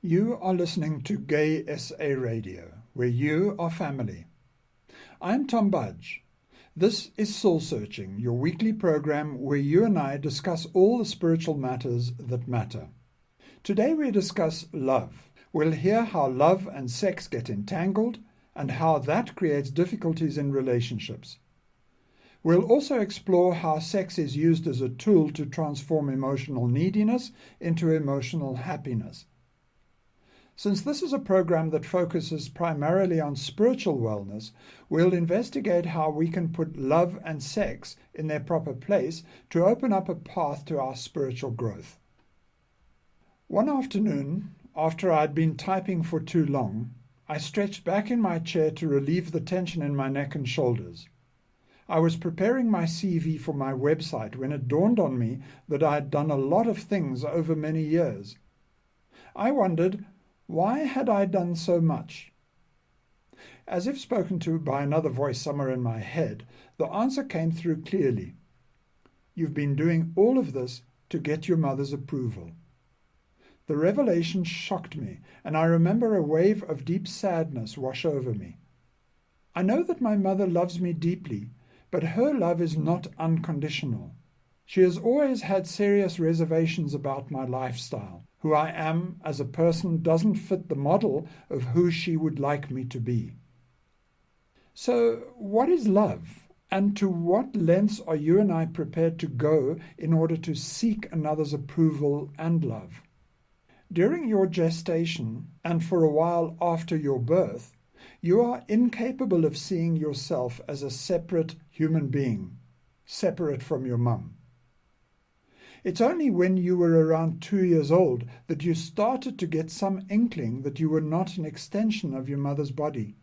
You are listening to Gay SA Radio, where you are family. I'm Tom Budge. This is Soul Searching, your weekly program where you and I discuss all the spiritual matters that matter. Today we discuss love. We'll hear how love and sex get entangled and how that creates difficulties in relationships. We'll also explore how sex is used as a tool to transform emotional neediness into emotional happiness. Since this is a program that focuses primarily on spiritual wellness, we'll investigate how we can put love and sex in their proper place to open up a path to our spiritual growth. One afternoon, after I'd been typing for too long, I stretched back in my chair to relieve the tension in my neck and shoulders. I was preparing my CV for my website when it dawned on me that I'd done a lot of things over many years. I wondered, why had I done so much? As if spoken to by another voice somewhere in my head, the answer came through clearly. You've been doing all of this to get your mother's approval. The revelation shocked me, and I remember a wave of deep sadness wash over me. I know that my mother loves me deeply, but her love is not unconditional. She has always had serious reservations about my lifestyle. Who I am as a person doesn't fit the model of who she would like me to be. So, what is love? And to what lengths are you and I prepared to go in order to seek another's approval and love? During your gestation, and for a while after your birth, you are incapable of seeing yourself as a separate human being, separate from your mum. It's only when you were around 2 years old that you started to get some inkling that you were not an extension of your mother's body.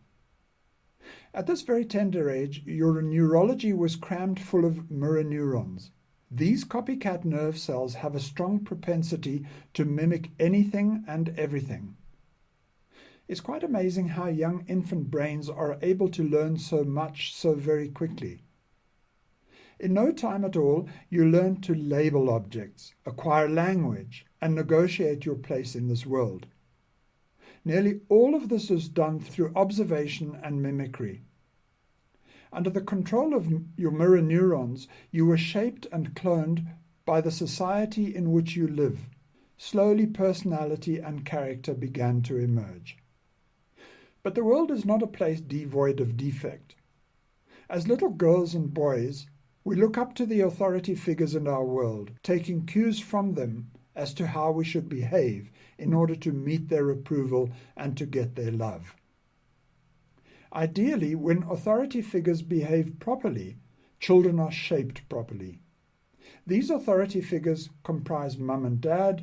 At this very tender age, your neurology was crammed full of mirror neurons. These copycat nerve cells have a strong propensity to mimic anything and everything. It's quite amazing how young infant brains are able to learn so much so very quickly. In no time at all, you learn to label objects, acquire language, and negotiate your place in this world. Nearly all of this is done through observation and mimicry. Under the control of your mirror neurons, you were shaped and cloned by the society in which you live. Slowly, personality and character began to emerge. But the world is not a place devoid of defect. As little girls and boys, we look up to the authority figures in our world, taking cues from them as to how we should behave in order to meet their approval and to get their love. Ideally, when authority figures behave properly, children are shaped properly. These authority figures comprise mum and dad,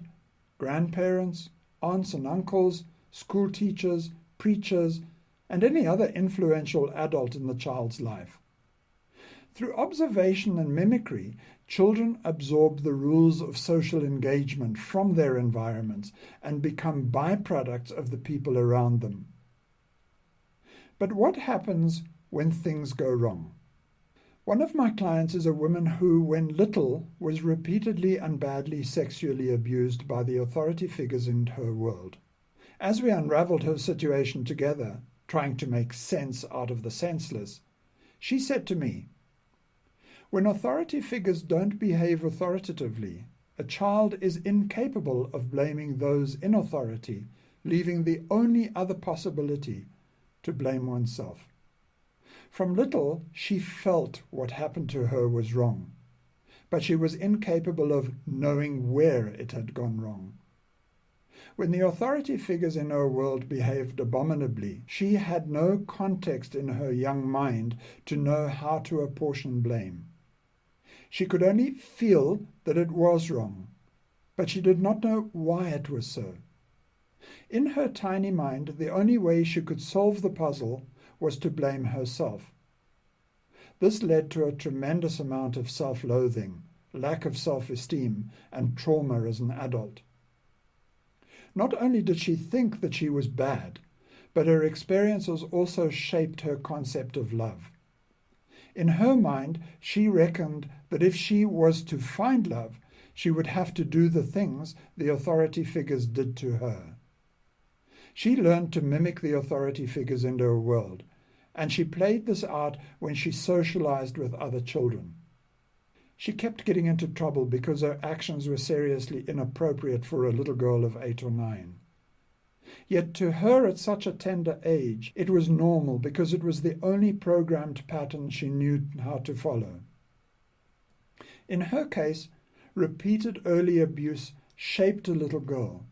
grandparents, aunts and uncles, school teachers, preachers, and any other influential adult in the child's life. Through observation and mimicry, children absorb the rules of social engagement from their environments and become byproducts of the people around them. But what happens when things go wrong? One of my clients is a woman who, when little, was repeatedly and badly sexually abused by the authority figures in her world. As we unraveled her situation together, trying to make sense out of the senseless, she said to me, "When authority figures don't behave authoritatively, a child is incapable of blaming those in authority, leaving the only other possibility to blame oneself. From little, she felt what happened to her was wrong, but she was incapable of knowing where it had gone wrong. When the authority figures in her world behaved abominably, she had no context in her young mind to know how to apportion blame. She could only feel that it was wrong, but she did not know why it was so. In her tiny mind, the only way she could solve the puzzle was to blame herself. This led to a tremendous amount of self-loathing, lack of self-esteem, and trauma as an adult. Not only did she think that she was bad, but her experiences also shaped her concept of love. In her mind, she reckoned that if she was to find love, she would have to do the things the authority figures did to her. She learned to mimic the authority figures in her world, and she played this out when she socialized with other children. She kept getting into trouble because her actions were seriously inappropriate for a little girl of 8 or 9. Yet to her at such a tender age, it was normal because it was the only programmed pattern she knew how to follow. In her case, repeated early abuse shaped a little girl.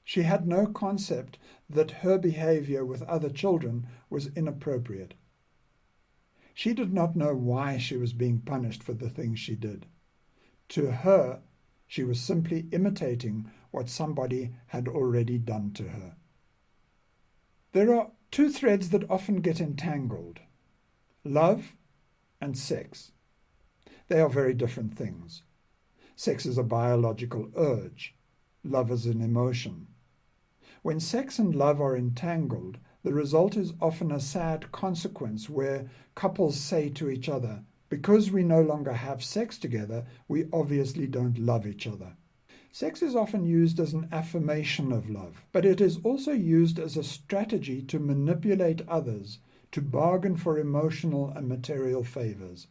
She had no concept that her behavior with other children was inappropriate. She did not know why she was being punished for the things she did. To her, she was simply imitating what somebody had already done to her. There are two threads that often get entangled: love and sex. They are very different things. Sex is a biological urge. Love is an emotion. When sex and love are entangled, the result is often a sad consequence where couples say to each other, "Because we no longer have sex together, we obviously don't love each other." Sex is often used as an affirmation of love, but it is also used as a strategy to manipulate others, to bargain for emotional and material favors.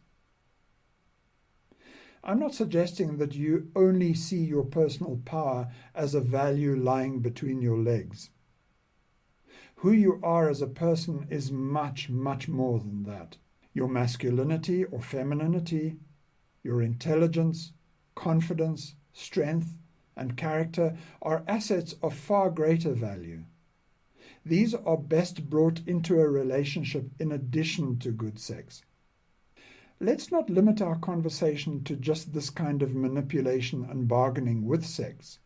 I'm not suggesting that you only see your personal power as a value lying between your legs. Who you are as a person is much, much more than that. Your masculinity or femininity, your intelligence, confidence, strength, and character are assets of far greater value. These are best brought into a relationship in addition to good sex. Let's not limit our conversation to just this kind of manipulation and bargaining with sex.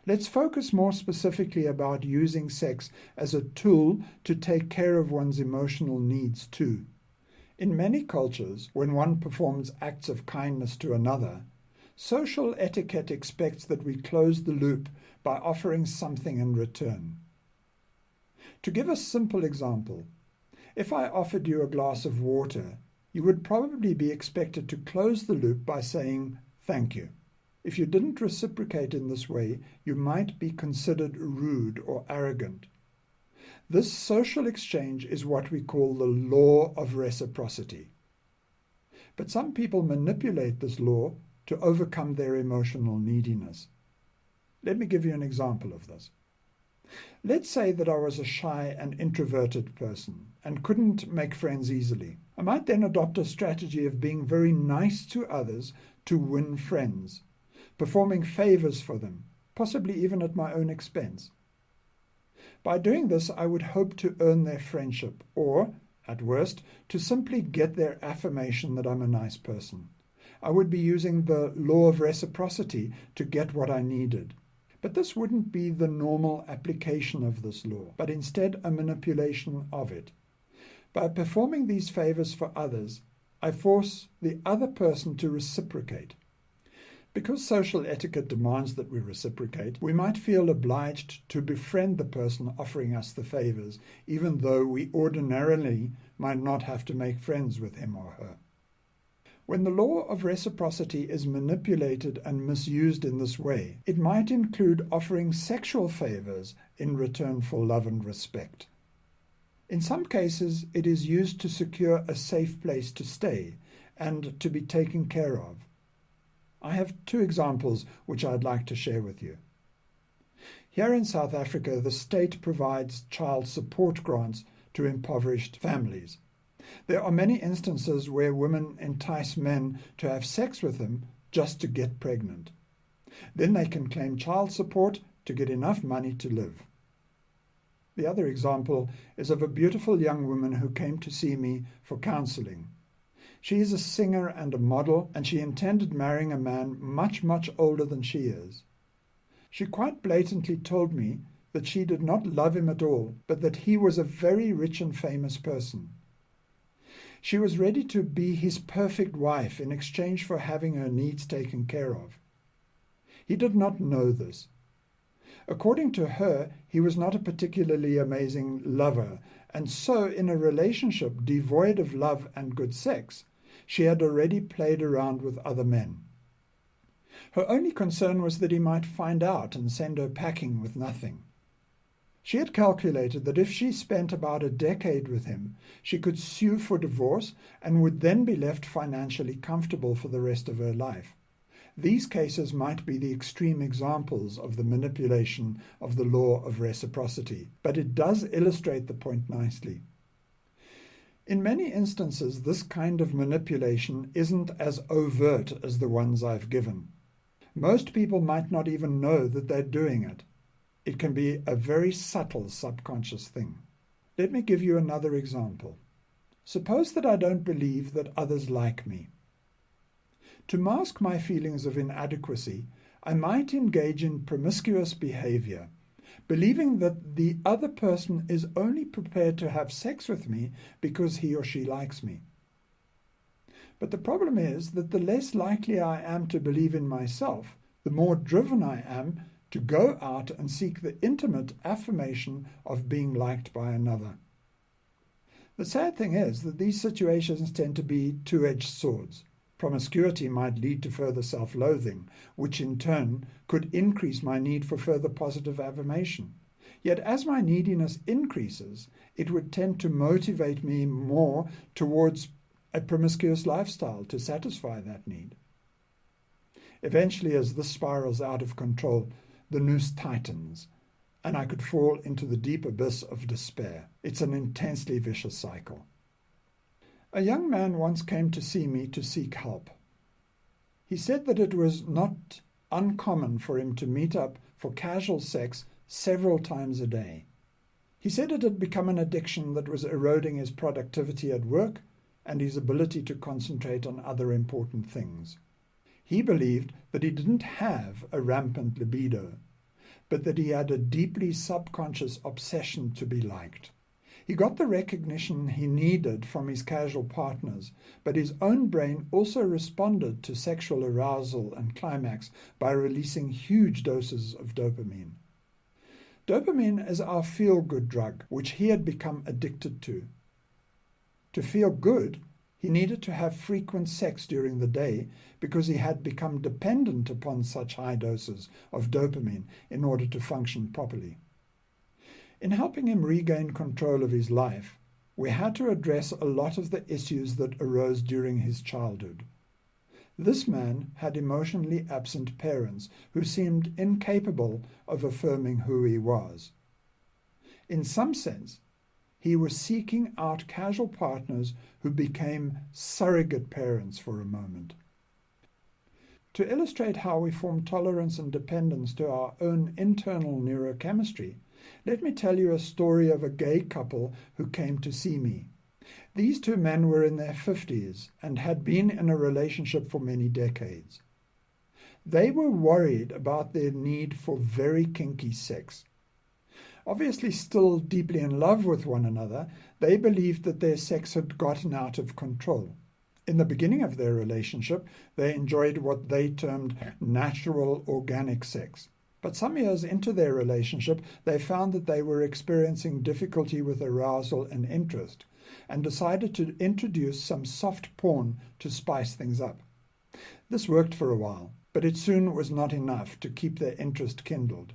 Let's focus more specifically about using sex as a tool to take care of one's emotional needs too. In many cultures, when one performs acts of kindness to another, social etiquette expects that we close the loop by offering something in return. To give a simple example, if I offered you a glass of water, you would probably be expected to close the loop by saying thank you. If you didn't reciprocate in this way, you might be considered rude or arrogant. This social exchange is what we call the law of reciprocity. But some people manipulate this law to overcome their emotional neediness. Let me give you an example of this. Let's say that I was a shy and introverted person and couldn't make friends easily. I might then adopt a strategy of being very nice to others to win friends, performing favors for them, possibly even at my own expense. By doing this, I would hope to earn their friendship or, at worst, to simply get their affirmation that I'm a nice person. I would be using the law of reciprocity to get what I needed. But this wouldn't be the normal application of this law, but instead a manipulation of it. By performing these favors for others, I force the other person to reciprocate. Because social etiquette demands that we reciprocate, we might feel obliged to befriend the person offering us the favors, even though we ordinarily might not have to make friends with him or her. When the law of reciprocity is manipulated and misused in this way, it might include offering sexual favors in return for love and respect. In some cases, it is used to secure a safe place to stay and to be taken care of. I have two examples which I'd like to share with you. Here in South Africa, the state provides child support grants to impoverished families. There are many instances where women entice men to have sex with them just to get pregnant. Then they can claim child support to get enough money to live. The other example is of a beautiful young woman who came to see me for counseling. She is a singer and a model, and she intended marrying a man much, much older than she is. She quite blatantly told me that she did not love him at all, but that he was a very rich and famous person. She was ready to be his perfect wife in exchange for having her needs taken care of. He did not know this. According to her, he was not a particularly amazing lover, and so in a relationship devoid of love and good sex, she had already played around with other men. Her only concern was that he might find out and send her packing with nothing. She had calculated that if she spent about a decade with him, she could sue for divorce and would then be left financially comfortable for the rest of her life. These cases might be the extreme examples of the manipulation of the law of reciprocity, but it does illustrate the point nicely. In many instances, this kind of manipulation isn't as overt as the ones I've given. Most people might not even know that they're doing it. It can be a very subtle subconscious thing. Let me give you another example. Suppose that I don't believe that others like me. To mask my feelings of inadequacy, I might engage in promiscuous behavior, believing that the other person is only prepared to have sex with me because he or she likes me. But the problem is that the less likely I am to believe in myself, the more driven I am to go out and seek the intimate affirmation of being liked by another. The sad thing is that these situations tend to be two-edged swords. Promiscuity might lead to further self-loathing, which in turn could increase my need for further positive affirmation. Yet as my neediness increases, it would tend to motivate me more towards a promiscuous lifestyle to satisfy that need. Eventually, as this spirals out of control, the noose tightens, and I could fall into the deep abyss of despair. It's an intensely vicious cycle. A young man once came to see me to seek help. He said that it was not uncommon for him to meet up for casual sex several times a day. He said it had become an addiction that was eroding his productivity at work and his ability to concentrate on other important things. He believed that he didn't have a rampant libido, but that he had a deeply subconscious obsession to be liked. He got the recognition he needed from his casual partners, but his own brain also responded to sexual arousal and climax by releasing huge doses of dopamine. Dopamine is our feel-good drug, which he had become addicted to. To feel good, he needed to have frequent sex during the day because he had become dependent upon such high doses of dopamine in order to function properly. In helping him regain control of his life, we had to address a lot of the issues that arose during his childhood. This man had emotionally absent parents who seemed incapable of affirming who he was. In some sense, he was seeking out casual partners who became surrogate parents for a moment. To illustrate how we form tolerance and dependence to our own internal neurochemistry, let me tell you a story of a gay couple who came to see me. These two men were in their 50s and had been in a relationship for many decades. They were worried about their need for very kinky sex. Obviously still deeply in love with one another, they believed that their sex had gotten out of control. In the beginning of their relationship, they enjoyed what they termed natural organic sex. But some years into their relationship, they found that they were experiencing difficulty with arousal and interest, and decided to introduce some soft porn to spice things up. This worked for a while, but it soon was not enough to keep their interest kindled.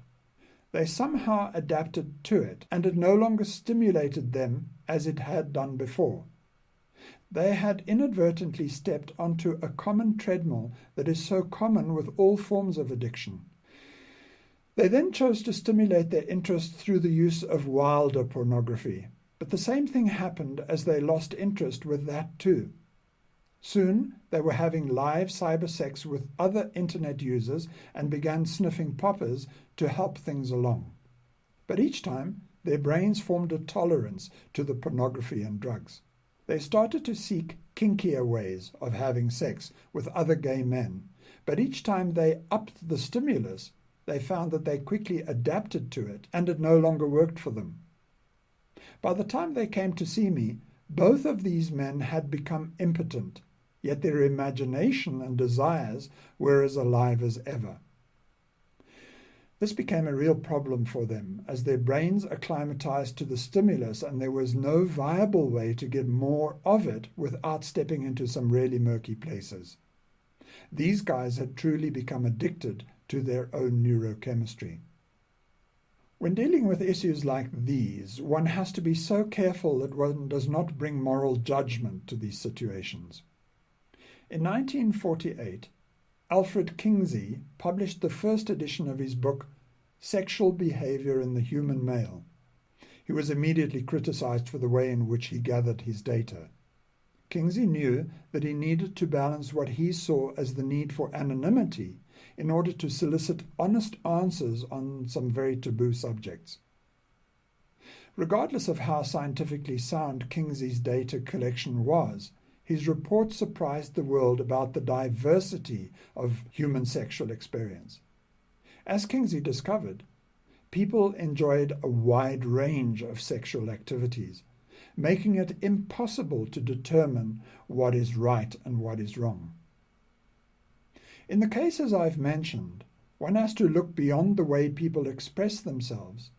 They somehow adapted to it, and it no longer stimulated them as it had done before. They had inadvertently stepped onto a common treadmill that is so common with all forms of addiction. They then chose to stimulate their interest through the use of wilder pornography, but the same thing happened as they lost interest with that too. Soon they were having live cyber sex with other internet users and began sniffing poppers to help things along. But each time their brains formed a tolerance to the pornography and drugs. They started to seek kinkier ways of having sex with other gay men, but each time they upped the stimulus, they found that they quickly adapted to it and it no longer worked for them. By the time they came to see me, both of these men had become impotent, yet their imagination and desires were as alive as ever. This became a real problem for them, as their brains acclimatized to the stimulus and there was no viable way to get more of it without stepping into some really murky places. These guys had truly become addicted to their own neurochemistry. When dealing with issues like these, one has to be so careful that one does not bring moral judgment to these situations. In 1948, Alfred Kinsey published the first edition of his book, Sexual Behavior in the Human Male. He was immediately criticized for the way in which he gathered his data. Kinsey knew that he needed to balance what he saw as the need for anonymity in order to solicit honest answers on some very taboo subjects. Regardless of how scientifically sound Kinsey's data collection was, his report surprised the world about the diversity of human sexual experience. As Kinsey discovered, people enjoyed a wide range of sexual activities, making it impossible to determine what is right and what is wrong. In the cases I've mentioned, one has to look beyond the way people express themselves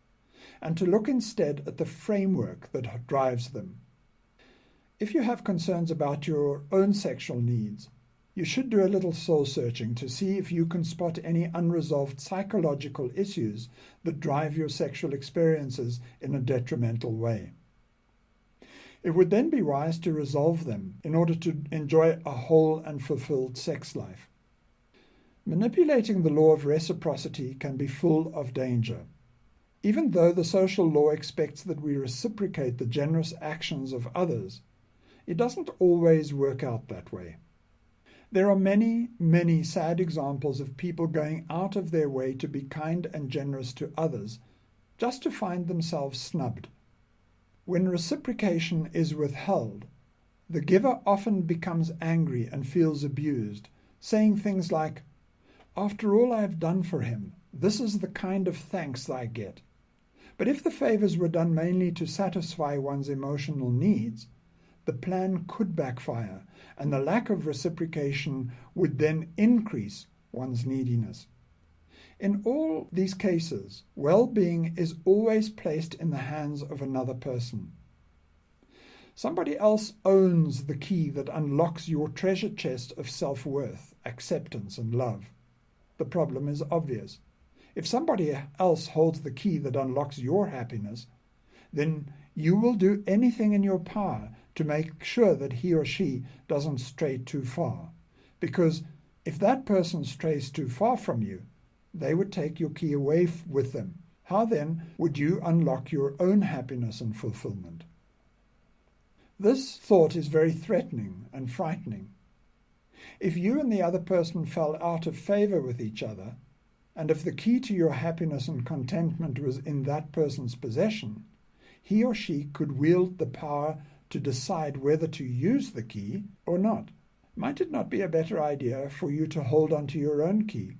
and to look instead at the framework that drives them. If you have concerns about your own sexual needs, you should do a little soul-searching to see if you can spot any unresolved psychological issues that drive your sexual experiences in a detrimental way. It would then be wise to resolve them in order to enjoy a whole and fulfilled sex life. Manipulating the law of reciprocity can be full of danger. Even though the social law expects that we reciprocate the generous actions of others, it doesn't always work out that way. There are many, many sad examples of people going out of their way to be kind and generous to others, just to find themselves snubbed. When reciprocation is withheld, the giver often becomes angry and feels abused, saying things like, "After all I have done for him, this is the kind of thanks I get." But if the favors were done mainly to satisfy one's emotional needs, the plan could backfire, and the lack of reciprocation would then increase one's neediness. In all these cases, well-being is always placed in the hands of another person. Somebody else owns the key that unlocks your treasure chest of self-worth, acceptance, and love. The problem is obvious. If somebody else holds the key that unlocks your happiness, then you will do anything in your power to make sure that he or she doesn't stray too far. Because if that person strays too far from you, they would take your key away with them. How then would you unlock your own happiness and fulfillment? This thought is very threatening and frightening. If you and the other person fell out of favor with each other, and if the key to your happiness and contentment was in that person's possession, he or she could wield the power to decide whether to use the key or not. Might it not be a better idea for you to hold on to your own key?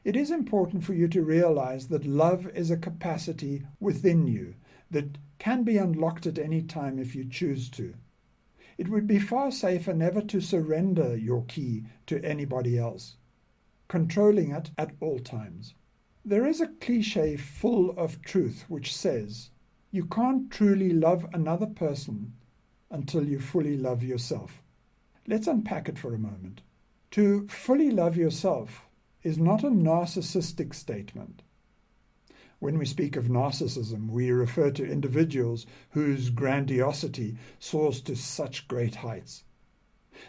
It is important for you to realize that love is a capacity within you that can be unlocked at any time if you choose to. It would be far safer never to surrender your key to anybody else, controlling it at all times. There is a cliché full of truth which says, you can't truly love another person until you fully love yourself. Let's unpack it for a moment. To fully love yourself is not a narcissistic statement. When we speak of narcissism, we refer to individuals whose grandiosity soars to such great heights.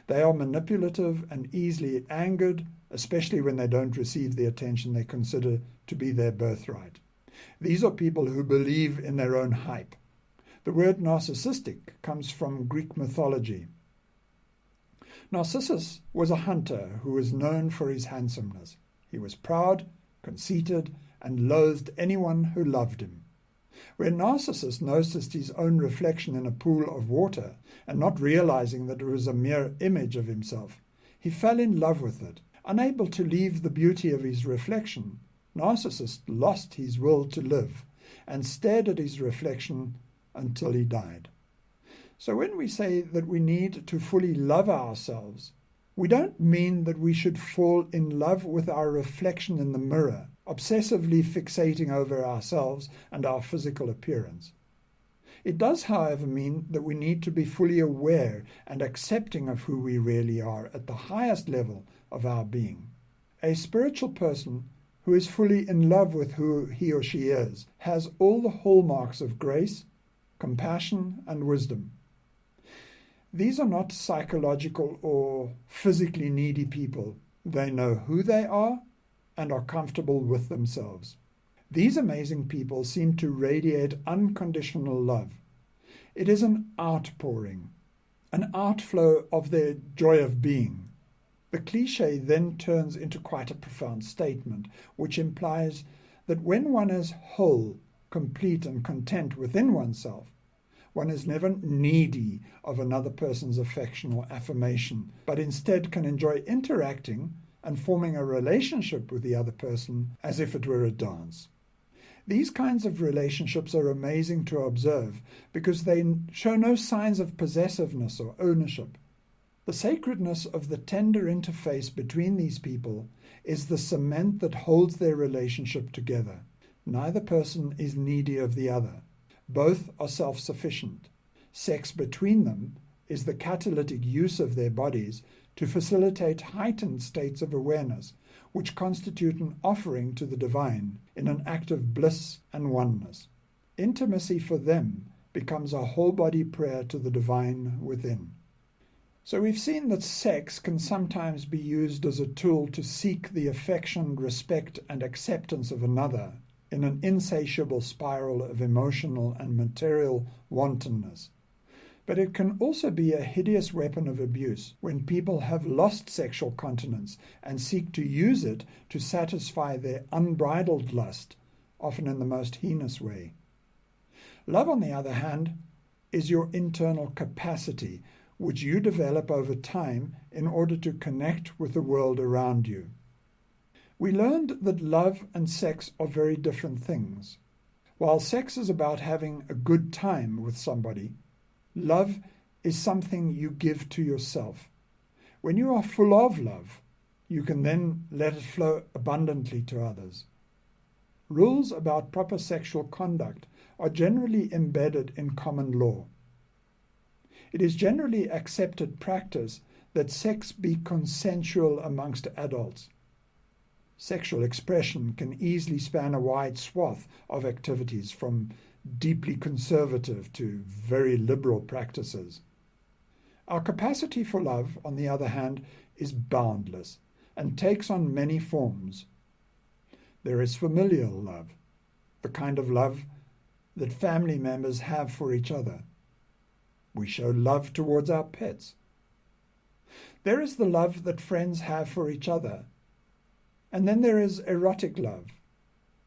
They are manipulative and easily angered, especially when they don't receive the attention they consider to be their birthright. These are people who believe in their own hype. The word narcissistic comes from Greek mythology. Narcissus was a hunter who was known for his handsomeness. He was proud, conceited, and loathed anyone who loved him. When Narcissus noticed his own reflection in a pool of water, and not realizing that it was a mere image of himself, he fell in love with it. Unable to leave the beauty of his reflection, Narcissus lost his will to live and stared at his reflection until he died. So when we say that we need to fully love ourselves, we don't mean that we should fall in love with our reflection in the mirror, obsessively fixating over ourselves and our physical appearance. It does, however, mean that we need to be fully aware and accepting of who we really are at the highest level of our being. A spiritual person who is fully in love with who he or she is, has all the hallmarks of grace, compassion, and wisdom. These are not psychological or physically needy people. They know who they are and are comfortable with themselves. These amazing people seem to radiate unconditional love. It is an outpouring, an outflow of their joy of being. The cliché then turns into quite a profound statement, which implies that when one is whole, complete, and content within oneself, one is never needy of another person's affection or affirmation, but instead can enjoy interacting and forming a relationship with the other person as if it were a dance. These kinds of relationships are amazing to observe because they show no signs of possessiveness or ownership. The sacredness of the tender interface between these people is the cement that holds their relationship together. Neither person is needy of the other. Both are self-sufficient. Sex between them is the catalytic use of their bodies to facilitate heightened states of awareness, which constitute an offering to the divine in an act of bliss and oneness. Intimacy for them becomes a whole-body prayer to the divine within. So we've seen that sex can sometimes be used as a tool to seek the affection, respect, and acceptance of another in an insatiable spiral of emotional and material wantonness. But it can also be a hideous weapon of abuse when people have lost sexual continence and seek to use it to satisfy their unbridled lust, often in the most heinous way. Love, on the other hand, is your internal capacity, which you develop over time in order to connect with the world around you. We learned that love and sex are very different things. While sex is about having a good time with somebody, love is something you give to yourself. When you are full of love, you can then let it flow abundantly to others. Rules about proper sexual conduct are generally embedded in common law. It is generally accepted practice that sex be consensual amongst adults. Sexual expression can easily span a wide swath of activities, from deeply conservative to very liberal practices. Our capacity for love, on the other hand, is boundless and takes on many forms. There is familial love, the kind of love that family members have for each other. We show love towards our pets. There is the love that friends have for each other. And then there is erotic love,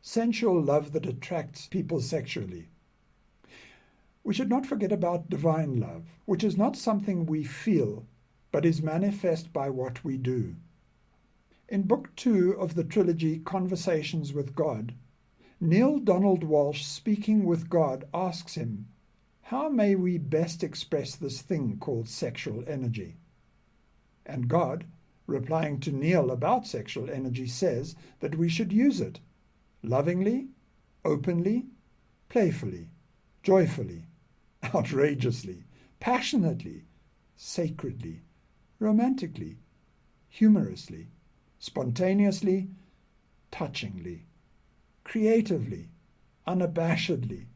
sensual love that attracts people sexually. We should not forget about divine love, which is not something we feel, but is manifest by what we do. In Book 2 of the trilogy Conversations with God, Neale Donald Walsch, speaking with God, asks him, how may we best express this thing called sexual energy? And God, replying to Neale about sexual energy, says that we should use it lovingly, openly, playfully, joyfully, outrageously, passionately, sacredly, romantically, humorously, spontaneously, touchingly, creatively, unabashedly,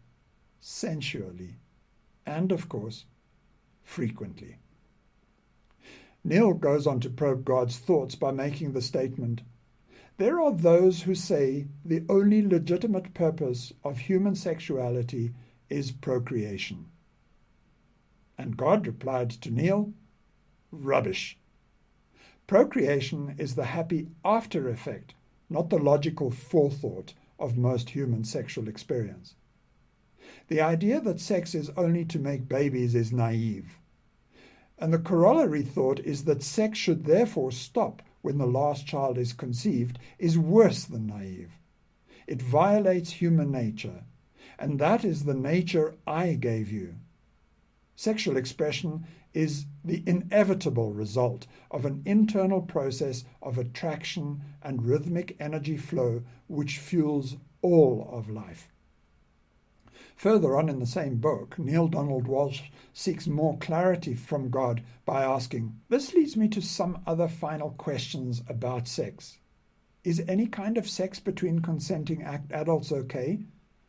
sensually, and, of course, frequently. Neale goes on to probe God's thoughts by making the statement, there are those who say the only legitimate purpose of human sexuality is procreation. And God replied to Neale, rubbish. Procreation is the happy after effect, not the logical forethought of most human sexual experience. The idea that sex is only to make babies is naive. And the corollary thought is that sex should therefore stop when the last child is conceived is worse than naive. It violates human nature, and that is the nature I gave you. Sexual expression is the inevitable result of an internal process of attraction and rhythmic energy flow which fuels all of life. Further on in the same book, Neale Donald Walsch seeks more clarity from God by asking, this leads me to some other final questions about sex. Is any kind of sex between consenting adults okay?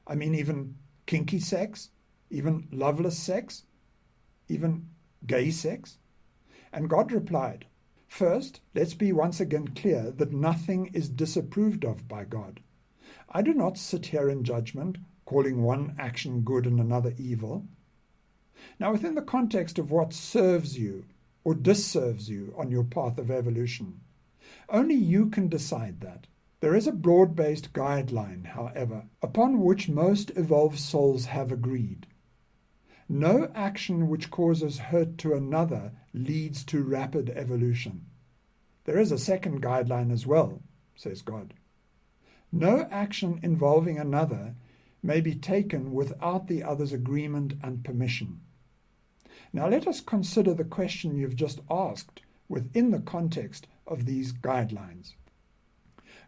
I mean, even kinky sex, even loveless sex, even gay sex? And God replied, first, let's be once again clear that nothing is disapproved of by God. I do not sit here in judgment, calling one action good and another evil. Now, within the context of what serves you or disserves you on your path of evolution, only you can decide that. There is a broad-based guideline, however, upon which most evolved souls have agreed. No action which causes hurt to another leads to rapid evolution. There is a second guideline as well, says God. No action involving another may be taken without the other's agreement and permission. Now let us consider the question you've just asked within the context of these guidelines.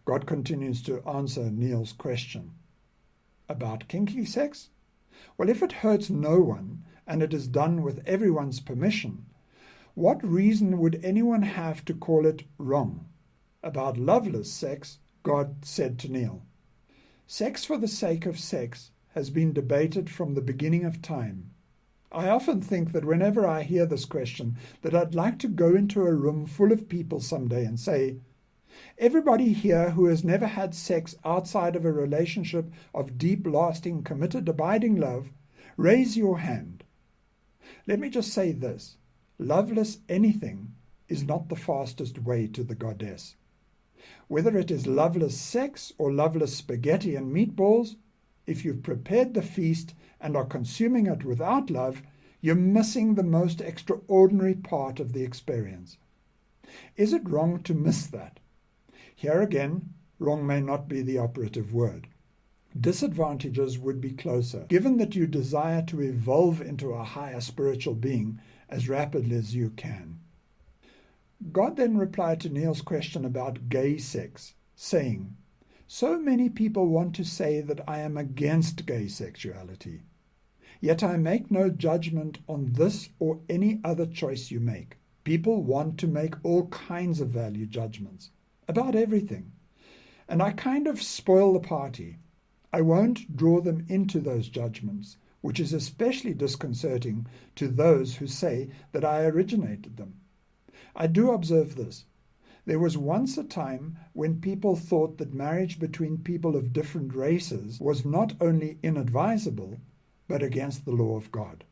God continues to answer Neil's question. About kinky sex? Well, if it hurts no one and it is done with everyone's permission, what reason would anyone have to call it wrong? About loveless sex, God said to Neil, sex for the sake of sex has been debated from the beginning of time. I often think that whenever I hear this question, that I'd like to go into a room full of people someday and say, everybody here who has never had sex outside of a relationship of deep, lasting, committed, abiding love, raise your hand. Let me just say this, loveless anything is not the fastest way to the goddess. Whether it is loveless sex or loveless spaghetti and meatballs, if you've prepared the feast and are consuming it without love, you're missing the most extraordinary part of the experience. Is it wrong to miss that? Here again, wrong may not be the operative word. Disadvantages would be closer, given that you desire to evolve into a higher spiritual being as rapidly as you can. God then replied to Neil's question about gay sex, saying, so many people want to say that I am against gay sexuality. Yet I make no judgment on this or any other choice you make. People want to make all kinds of value judgments about everything. And I kind of spoil the party. I won't draw them into those judgments, which is especially disconcerting to those who say that I originated them. I do observe this. There was once a time when people thought that marriage between people of different races was not only inadvisable, but against the law of God.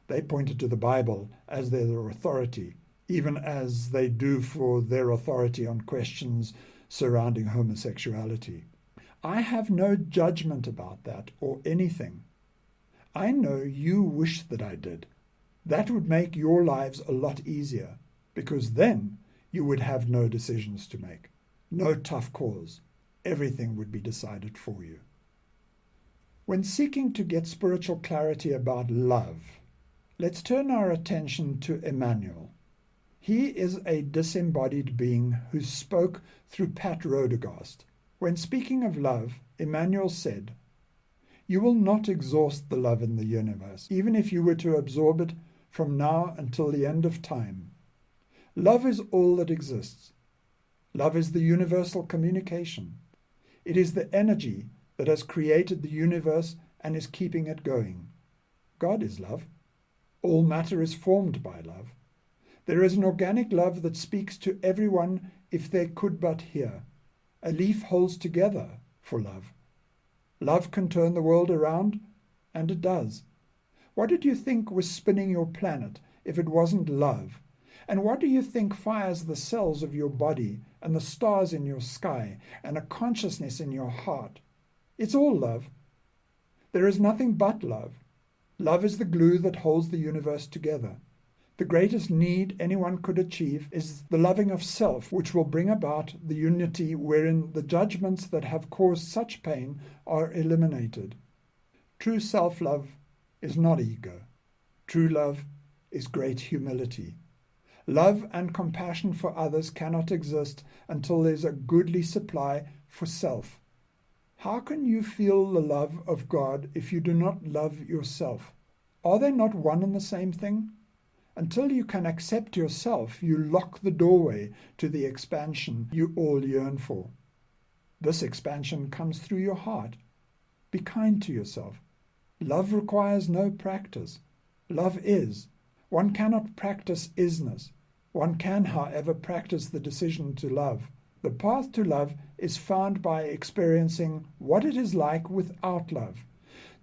They pointed to the Bible as their authority, even as they do for their authority on questions surrounding homosexuality. I have no judgment about that or anything. I know you wish that I did. That would make your lives a lot easier, because then you would have no decisions to make, no tough calls. Everything would be decided for you. When seeking to get spiritual clarity about love, let's turn our attention to Emmanuel. He is a disembodied being who spoke through Pat Rodegast. When speaking of love, Emmanuel said, you will not exhaust the love in the universe, even if you were to absorb it from now until the end of time. Love is all that exists. Love is the universal communication. It is the energy that has created the universe and is keeping it going. God is love. All matter is formed by love. There is an organic love that speaks to everyone if they could but hear. A leaf holds together for love. Love can turn the world around, and it does. What did you think was spinning your planet if it wasn't love? And what do you think fires the cells of your body and the stars in your sky and a consciousness in your heart? It's all love. There is nothing but love. Love is the glue that holds the universe together. The greatest need anyone could achieve is the loving of self, which will bring about the unity wherein the judgments that have caused such pain are eliminated. True self-love is not ego. True love is great humility. Love and compassion for others cannot exist until there's a goodly supply for self. How can you feel the love of God if you do not love yourself? Are they not one and the same thing? Until you can accept yourself, you lock the doorway to the expansion you all yearn for. This expansion comes through your heart. Be kind to yourself. Love requires no practice. Love is. One cannot practice isness. One can, however, practice the decision to love. The path to love is found by experiencing what it is like without love,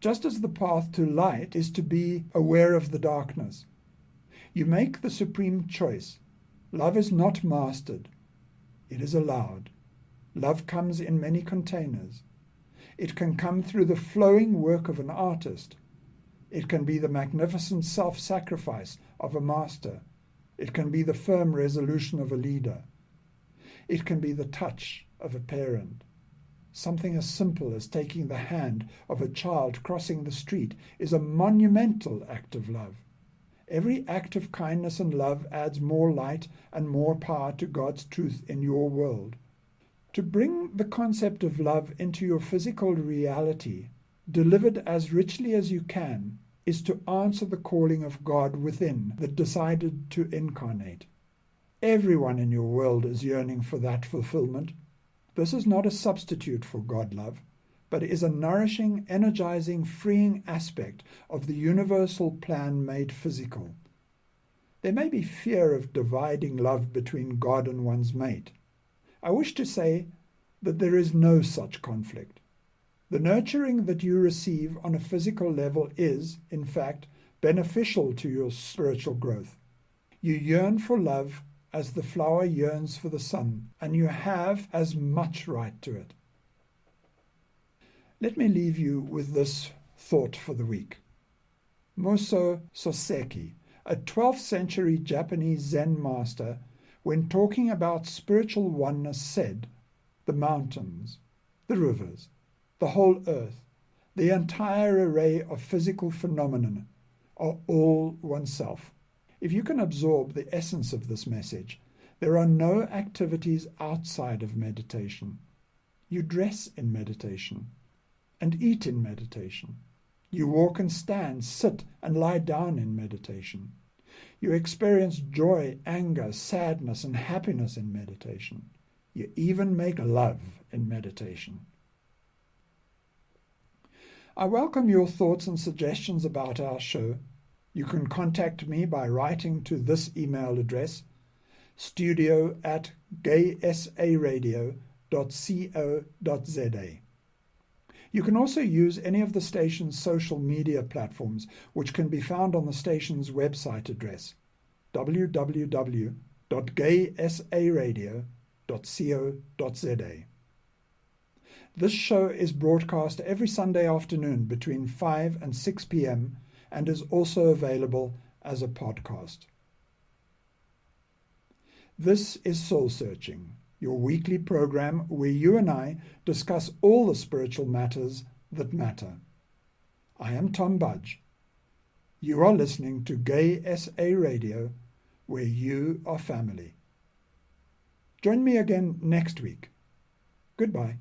just as the path to light is to be aware of the darkness. You make the supreme choice. Love is not mastered. It is allowed. Love comes in many containers. It can come through the flowing work of an artist. It can be the magnificent self-sacrifice of a master. It can be the firm resolution of a leader. It can be the touch of a parent. Something as simple as taking the hand of a child crossing the street is a monumental act of love. Every act of kindness and love adds more light and more power to God's truth in your world. To bring the concept of love into your physical reality, delivered as richly as you can, is to answer the calling of God within that decided to incarnate. Everyone in your world is yearning for that fulfillment. This is not a substitute for God love, but is a nourishing, energizing, freeing aspect of the universal plan made physical. There may be fear of dividing love between God and one's mate. I wish to say that there is no such conflict. The nurturing that you receive on a physical level is, in fact, beneficial to your spiritual growth. You yearn for love as the flower yearns for the sun, and you have as much right to it. Let me leave you with this thought for the week. Muso Soseki, a 12th century Japanese Zen master, when talking about spiritual oneness, said, "The mountains, the rivers, the whole earth, the entire array of physical phenomena are all oneself." If you can absorb the essence of this message, there are no activities outside of meditation. You dress in meditation and eat in meditation. You walk and stand, sit and lie down in meditation. You experience joy, anger, sadness, and happiness in meditation. You even make love in meditation. I welcome your thoughts and suggestions about our show. You can contact me by writing to this email address, studio@gaysaradio.co.za. You can also use any of the station's social media platforms, which can be found on the station's website address, www.gaysaradio.co.za. This show is broadcast every Sunday afternoon between 5 and 6 p.m. and is also available as a podcast. This is Soul Searching, your weekly program where you and I discuss all the spiritual matters that matter. I am Tom Budge. You are listening to Gay SA Radio, where you are family. Join me again next week. Goodbye.